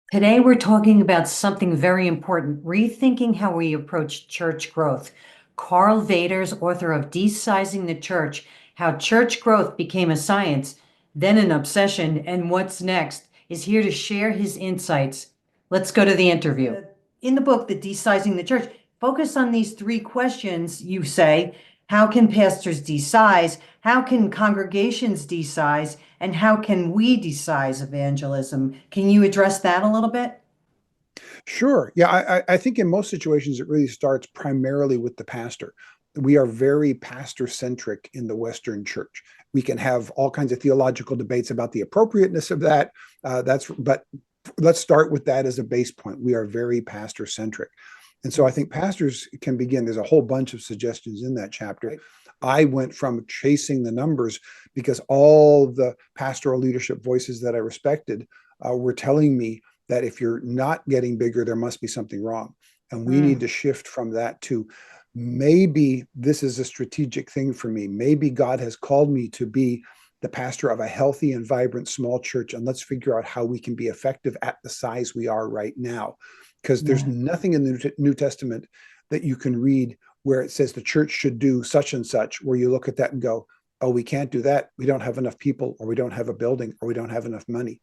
Today, we're talking about something very important, rethinking how we approach church growth. Karl Vaters, author of Deci-Sizing the Church, How Church Growth Became a Science, then an Obsession, and What's Next, is here to share his insights. Let's go to the interview. In the book, The Deci-Sizing the Church, focus on these three questions, you say. How can pastors de-size? How can congregations de-size? And how can we de-size evangelism? Can you address that a little bit? Sure. Yeah, I think in most situations it really starts primarily with the pastor. We are very pastor centric in the Western church. We can have all kinds of theological debates about the appropriateness of that. But let's start with that as a base point. We are very pastor centric. And so I think pastors can begin. There's a whole bunch of suggestions in that chapter. I went from chasing the numbers because all the pastoral leadership voices that I respected were telling me that if you're not getting bigger, there must be something wrong. And we need to shift from that to maybe this is a strategic thing for me. Maybe God has called me to be the pastor of a healthy and vibrant small church. And let's figure out how we can be effective at the size we are right now. Because there's nothing in the New Testament that you can read where it says the church should do such and such, where you look at that and go, oh, we can't do that. We don't have enough people, or we don't have a building, or we don't have enough money.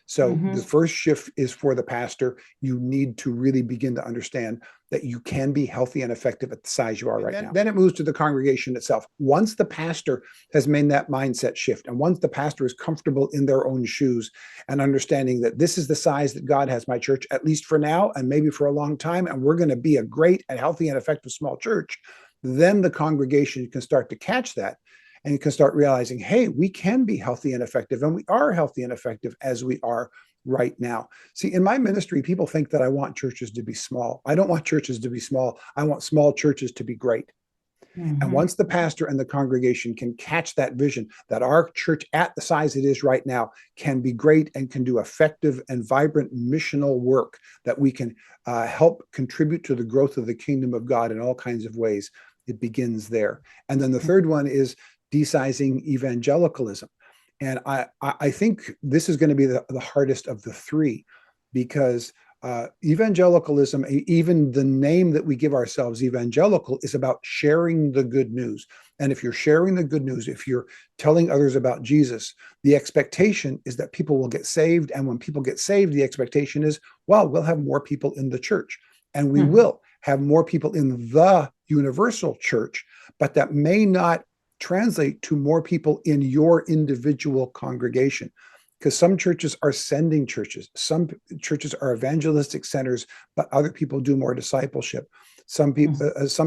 So the first shift is for the pastor. You need to really begin to understand that you can be healthy and effective at the size you are right now. Then it moves to the congregation itself. Once the pastor has made that mindset shift, and once the pastor is comfortable in their own shoes and understanding that this is the size that God has my church, at least for now, and maybe for a long time, and we're going to be a great and healthy and effective small church, then the congregation can start to catch that. And you can start realizing, hey, we can be healthy and effective, and we are healthy and effective as we are right now. See, in my ministry, people think that I want churches to be small. I don't want churches to be small. I want small churches to be great. And once the pastor and the congregation can catch that vision that our church at the size it is right now can be great and can do effective and vibrant missional work, that we can help contribute to the growth of the kingdom of God in all kinds of ways, it begins there. And then the third one is de-sizing evangelicalism. And I think this is going to be the hardest of the three, because evangelicalism, even the name that we give ourselves, evangelical, is about sharing the good news. And if you're sharing the good news, if you're telling others about Jesus, the expectation is that people will get saved. And when people get saved, the expectation is, well, we'll have more people in the church. And we will have more people in the universal church, but that may not translate to more people in your individual congregation, because some churches are sending churches. Some churches are evangelistic centers, but other people do more discipleship. Some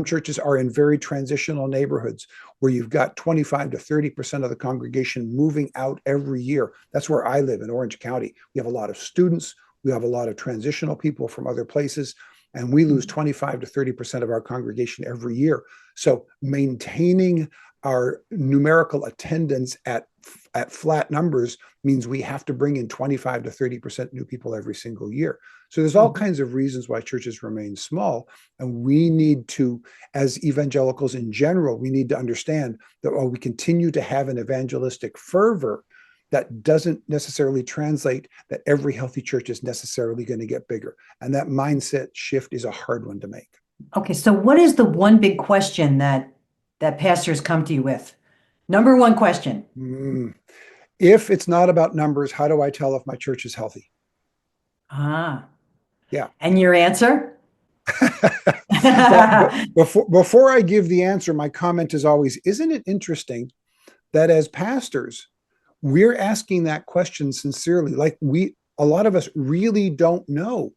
churches are in very transitional neighborhoods where you've got 25 to 30% of the congregation moving out every year. That's where I live in Orange County. We have a lot of students. We have a lot of transitional people from other places, and we lose 25 to 30% of our congregation every year. So maintaining our numerical attendance at flat numbers means we have to bring in 25 to 30% new people every single year. So there's all kinds of reasons why churches remain small. And we need to, as evangelicals in general, we need to understand that while we continue to have an evangelistic fervor, that doesn't necessarily translate that every healthy church is necessarily going to get bigger. And that mindset shift is a hard one to make. Okay, so what is the one big question that pastors come to you with? Number one question. If it's not about numbers, how do I tell if my church is healthy? Ah, Yeah. and your answer? Well, before I give the answer, my comment is always, isn't it interesting that as pastors, we're asking that question sincerely? Like, a lot of us really don't know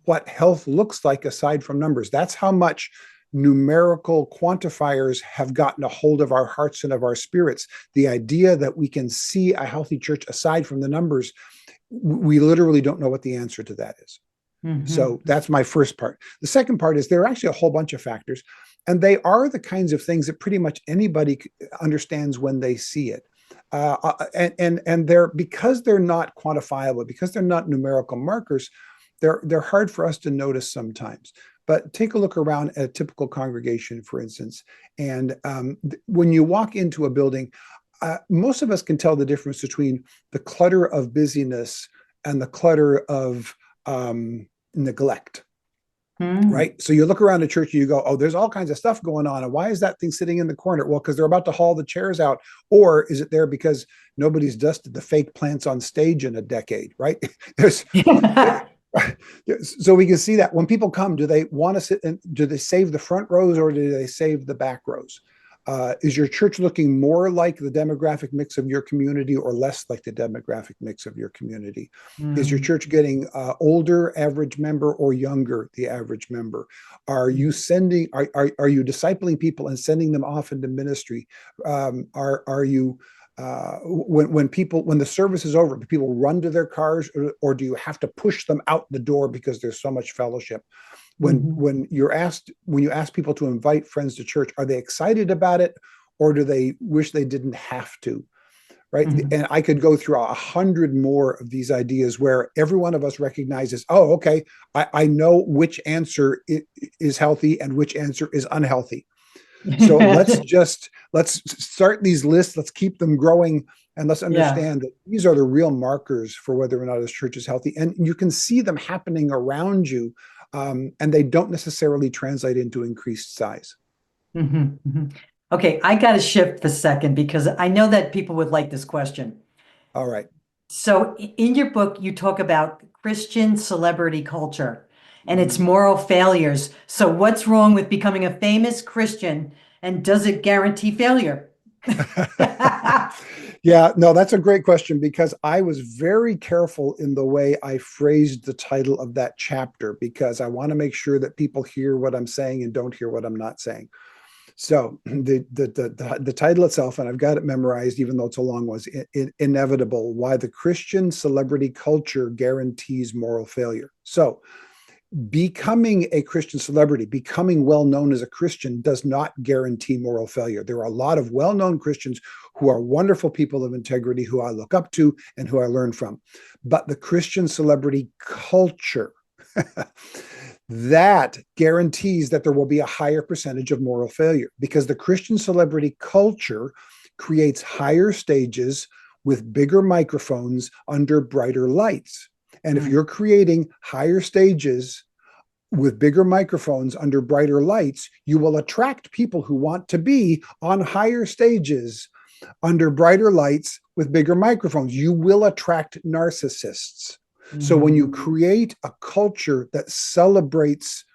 what health looks like aside from numbers. That's how much numerical quantifiers have gotten a hold of our hearts and of our spirits. The idea that we can see a healthy church aside from the numbers, we literally don't know what the answer to that is. So that's my first part. The second part is there are actually a whole bunch of factors, and they are the kinds of things that pretty much anybody understands when they see it. And they're, because they're not quantifiable, because they're not numerical markers, they're hard for us to notice sometimes. But take a look around at a typical congregation, for instance, and when you walk into a building, most of us can tell the difference between the clutter of busyness and the clutter of neglect. Mm. Right. So you look around the church and you go, oh, there's all kinds of stuff going on. And why is that thing sitting in the corner? Well, because they're about to haul the chairs out. Or is it there because nobody's dusted the fake plants on stage in a decade? Right. There's so we can see that when people come, do they want to sit and do they save the front rows or do they save the back rows? Is your church looking more like the demographic mix of your community or less like the demographic mix of your community? Is your Mm. church getting older average member or younger the average member? Are you sending? Are you discipling people and sending them off into ministry? Are you when the service is over, do people run to their cars or do you have to push them out the door because there's so much fellowship? Mhm. When you ask people to invite friends to church, are they excited about it or do they wish they didn't have to? Right. Mhm. And I could go through 100 more of these ideas where every one of us recognizes, oh, okay, I know which answer is healthy and which answer is unhealthy. So let's start these lists, let's keep them growing, and let's Yeah. understand that these are the real markers for whether or not this church is healthy. And you can see them happening around you, and they don't necessarily translate into increased size. Mhm. Mhm. Okay, I got to shift for a second because I know that people would like this question. All right. So in your book, you talk about Christian celebrity culture and its Mhm. moral failures. So what's wrong with becoming a famous Christian and does it guarantee failure? Yeah, no, that's a great question because I was very careful in the way I phrased the title of that chapter because I want to make sure that people hear what I'm saying and don't hear what I'm not saying. So the title itself, and I've got it memorized, even though it's a long one, is Inevitable: Why the Christian Celebrity Culture Guarantees Moral Failure. So becoming a Christian celebrity, becoming well known as a Christian does not guarantee moral failure. There are a lot of well known Christians who are wonderful people of integrity who I look up to and who I learn from. But the Christian celebrity culture, that guarantees that there will be a higher percentage of moral failure because the Christian celebrity culture creates higher stages with bigger microphones under brighter lights. And if Mm. you're creating higher stages with bigger microphones under brighter lights, you will attract people who want to be on higher stages under brighter lights with bigger microphones. You will attract narcissists. So when you Mhm. create a culture that celebrates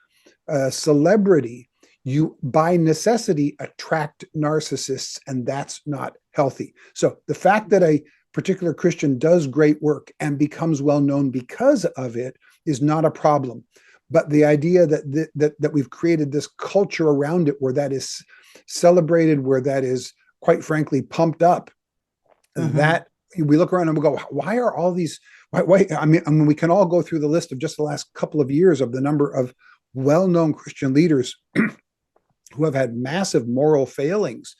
celebrity, you by necessity attract narcissists, and that's not healthy. So the fact that a particular Christian does great work and becomes well known because of it is not a problem. But the idea that we've created this culture around it where that is celebrated, where that is quite frankly pumped up, Mhm. that we look around and we go, why are all these? Why I mean, we can all go through the list of just the last couple of years of the number of well-known Christian leaders who have had massive moral failings.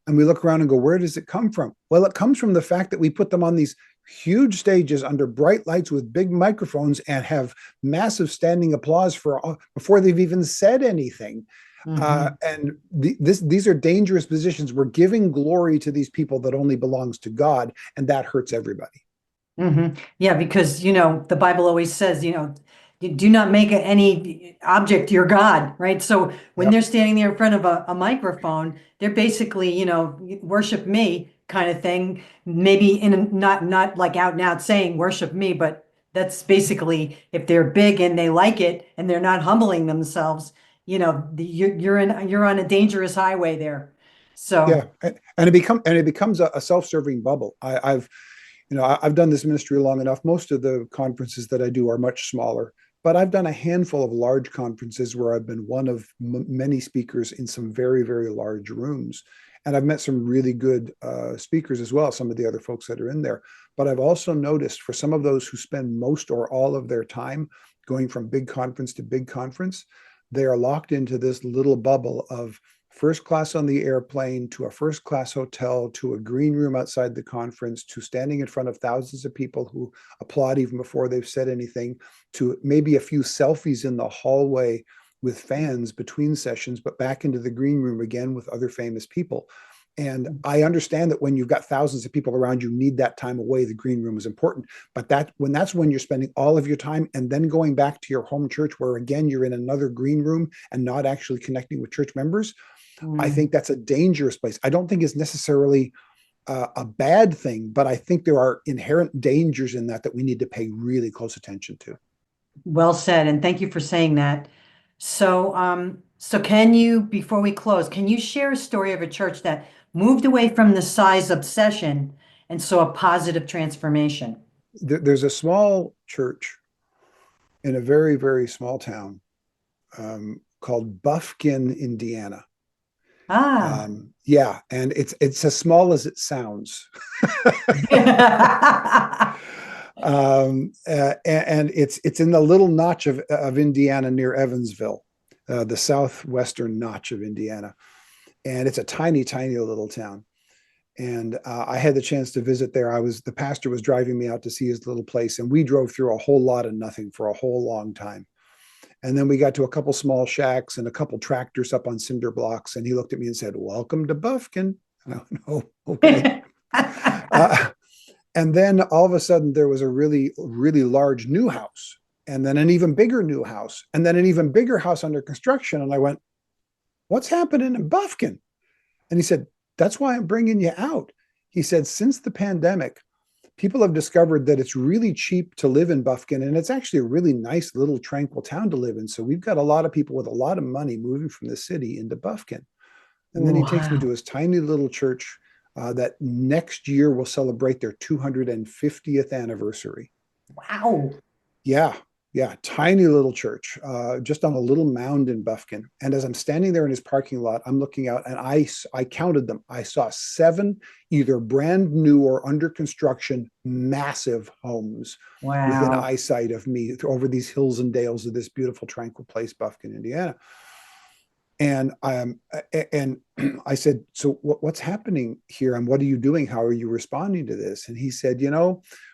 And we look around and go, where does it come from? Well, it comes from the fact that we put them on these huge stages under bright lights with big microphones and have massive standing applause for before they've even said anything. Mhm. And these are dangerous positions. We're giving glory to these people that only belongs to God, and that hurts everybody. Mhm. Yeah, because the Bible always says, do not make any object your God, right? So when Yep. they're standing there in front of a microphone, they're basically, worship me kind of thing. Maybe not like out and out saying worship me, but that's basically if they're big and they like it and they're not humbling themselves, you're on a dangerous highway there. Yeah, So, and it becomes a self-serving bubble. I've done this ministry long enough. Most of the conferences that I do are much smaller, but I've done a handful of large conferences where I've been one of many speakers in some very, very large rooms. And I've met some really good speakers as well, some of the other folks that are in there. But I've also noticed for some of those who spend most or all of their time going from big conference to big conference, they are locked into this little bubble of first class on the airplane to a first class hotel to a green room outside the conference to standing in front of thousands of people who applaud even before they've said anything to maybe a few selfies in the hallway with fans between sessions, but back into the green room again with other famous people. And I understand that when you've got thousands of people around, you need that time away. The green room is important, but that's when you're spending all of your time and then going back to your home church, where again, you're in another green room and not actually connecting with church members. I Mm. think that's a dangerous place. I don't think it's necessarily a bad thing, but I think there are inherent dangers in that we need to pay really close attention to. Well said, and thank you for saying that. So can you, before we close, can you share a story of a church that moved away from the size obsession and saw a positive transformation? There's a small church in a very, very small town called Buffkin, Indiana. Ah. Yeah, and it's as small as it sounds. And it's in the little notch of Indiana near Evansville, the southwestern notch of Indiana, and it's a tiny, tiny little town. And I had the chance to visit there. The pastor was driving me out to see his little place, and we drove through a whole lot of nothing for a whole long time. And then we got to a couple small shacks and a couple tractors up on cinder blocks. And he looked at me and said, "Welcome to Buffkin." And I went, "Oh, okay." And then all of a sudden, there was a really, really large new house, and then an even bigger new house, and then an even bigger house under construction. And I went, "What's happening in Buffkin?" And he said, "That's why I'm bringing you out." He said, "Since the pandemic, people have discovered that it's really cheap to live in Buffkin, and it's actually a really nice little tranquil town to live in. So we've got a lot of people with a lot of money moving from the city into Buffkin." And then he takes me to Wow. his tiny little church that next year will celebrate their 250th anniversary. Wow. Yeah, yeah, tiny little church, just on a little mound in Buffkin. And as I'm standing there in his parking lot, I'm looking out, and I counted them. I saw 7 either brand new or under construction massive homes within Wow. eyesight of me over these hills and dales of this beautiful, tranquil place, Buffkin, Indiana. And and I said, "So what's happening here, and what are you doing? How are you responding to this?" And he said,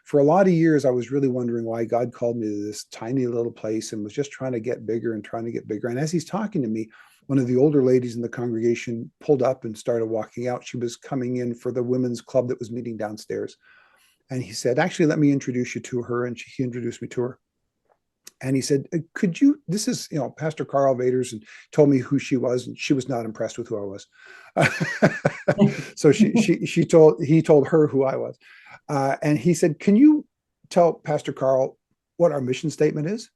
"For a lot of years, I was really wondering why God called me to this tiny little place, and was just trying to get bigger and trying to get bigger." And as he's talking to me, one of the older ladies in the congregation pulled up and started walking out. She was coming in for the women's club that was meeting downstairs. And he said, "Actually, let me introduce you to her." And he introduced me to her. And he said, "Could you, this is, Pastor Karl Vaters," and told me who she was, and she was not impressed with who I was. So he told her who I was. And he said, "Can you tell Pastor Karl what our mission statement is?"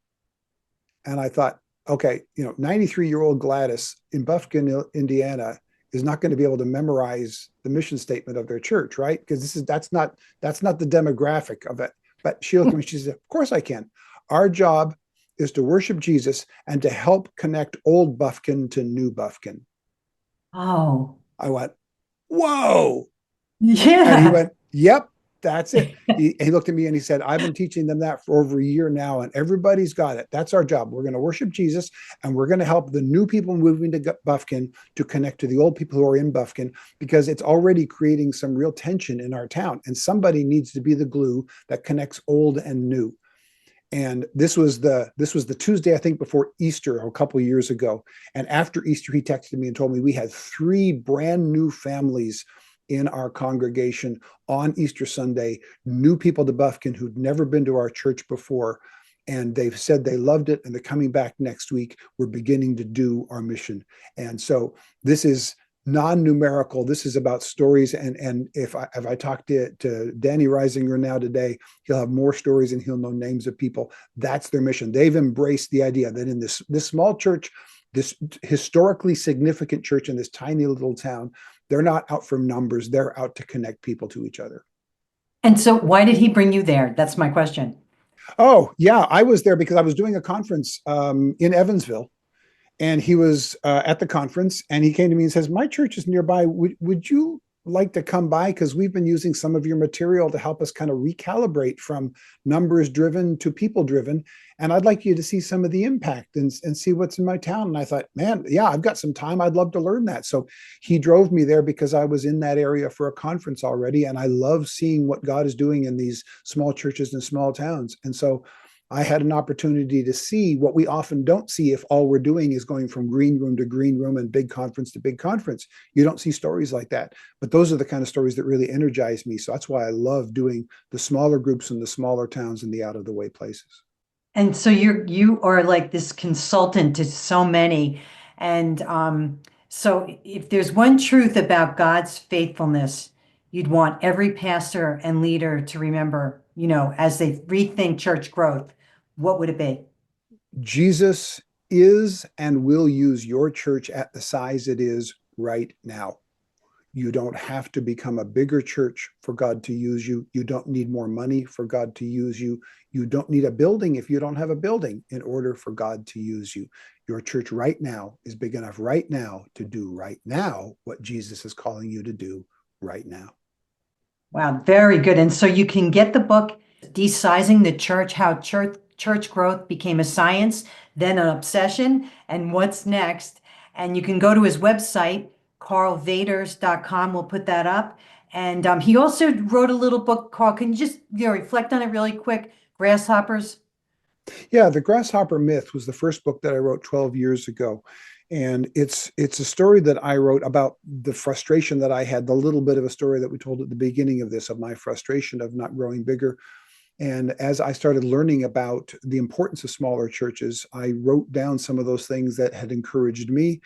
And I thought, okay, 93-year-old Gladys in Buffkin, Indiana is not going to be able to memorize the mission statement of their church, right? Because that's not the demographic of it. But she looked at me, she said, "Of course I can. Our job is to worship Jesus and to help connect old Buffkin to new Buffkin." Oh, I went, "Whoa." And he yeah. went, "Yep, that's it." He looked at me and he said, "I've been teaching them that for over a year now, and everybody's got it. That's our job. We're going to worship Jesus, and we're going to help the new people moving to Buffkin to connect to the old people who are in Buffkin, because it's already creating some real tension in our town, and somebody needs to be the glue that connects old and new." And this was the Tuesday, I think, before Easter a couple of years ago. And after Easter, he texted me and told me we had 3 brand new families in our congregation on Easter Sunday, new people to Buffkin who'd never been to our church before. And they've said they loved it, and they're coming back next week. We're beginning to do our mission. And so this is non-numerical. This is about stories. And if I talk to Danny Reisinger now today, he'll have more stories and he'll know names of people. That's their mission. They've embraced the idea that in this small church, this historically significant church in this tiny little town, they're not out for numbers. They're out to connect people to each other. And so why did he bring you there? That's my question. Oh, yeah. I was there because I was doing a conference in Evansville. And he was at the conference, and he came to me and says, "My church is nearby. Would you like to come by? Because we've been using some of your material to help us kind of recalibrate from numbers driven to people driven. And I'd like you to see some of the impact and see what's in my town." And I thought, man, yeah, I've got some time. I'd love to learn that. So he drove me there because I was in that area for a conference already. And I love seeing what God is doing in these small churches and small towns. And so I had an opportunity to see what we often don't see if all we're doing is going from green room to green room and big conference to big conference. You don't see stories like that. But those are the kind of stories that really energize me. So that's why I love doing the smaller groups in the smaller towns and the out of the way places. And so you are like this consultant to so many. And so if there's one truth about God's faithfulness, you'd want every pastor and leader to remember, as they rethink church growth, what would it be? Jesus is and will use your church at the size it is right now. You don't have to become a bigger church for God to use you. You don't need more money for God to use you. You don't need a building if you don't have a building in order for God to use you. Your church right now is big enough right now to do right now what Jesus is calling you to do right now. Wow, very good. And so you can get the book, Deci-Sizing the Church, How Church Growth Became a Science, then an Obsession, and What's Next. And you can go to his website, karlvaters.com. We'll put that up. And he also wrote a little book called, can you just reflect on it really quick? Grasshoppers. Yeah, The Grasshopper Myth was the first book that I wrote 12 years ago. And it's a story that I wrote about the frustration that I had, the little bit of a story that we told at the beginning of this, of my frustration of not growing bigger. And as I started learning about the importance of smaller churches, I wrote down some of those things that had encouraged me.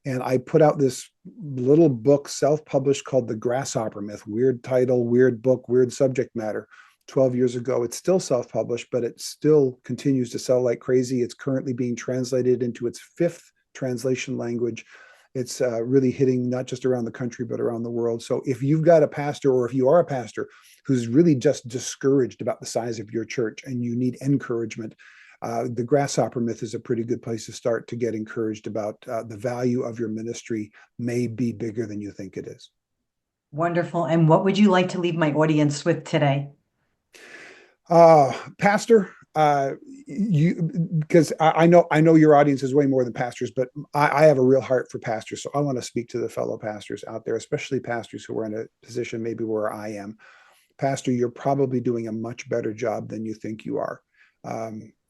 And I put out this little book, self-published, called The Grasshopper Myth. Weird title, weird book, weird subject matter. 12 years ago. It's still self-published, but it still continues to sell like crazy. It's currently being translated into its fifth translation language. It's really hitting not just around the country, but around the world. So if you've got a pastor, or if you are a pastor who's really just discouraged about the size of your church and you need encouragement, the Grasshopper Myth is a pretty good place to start to get encouraged about the value of your ministry may be bigger than you think it is. Wonderful. And what would you like to leave my audience with today? Pastor, you, because I know your audience is way more than pastors, but I have a real heart for pastors. So I want to speak to the fellow pastors out there, especially pastors who are in a position maybe where I am. Pastor, you're probably doing a much better job than you think you are.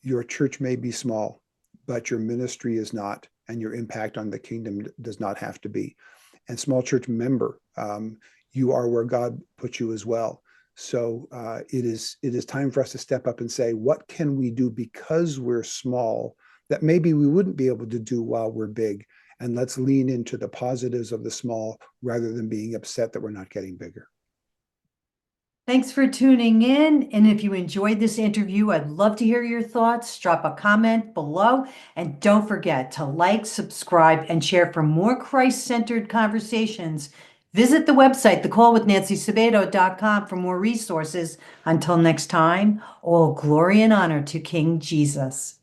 Your church may be small, but your ministry is not, and your impact on the kingdom does not have to be. And small church member, you are where God put you as well. So it is time for us to step up and say, what can we do because we're small that maybe we wouldn't be able to do while we're big? And let's lean into the positives of the small rather than being upset that we're not getting bigger. Thanks for tuning in. And if you enjoyed this interview, I'd love to hear your thoughts. Drop a comment below. And don't forget to like, subscribe, and share for more Christ-centered conversations. Visit the website, thecallwithNancySabato.com, for more resources. Until next time, all glory and honor to King Jesus.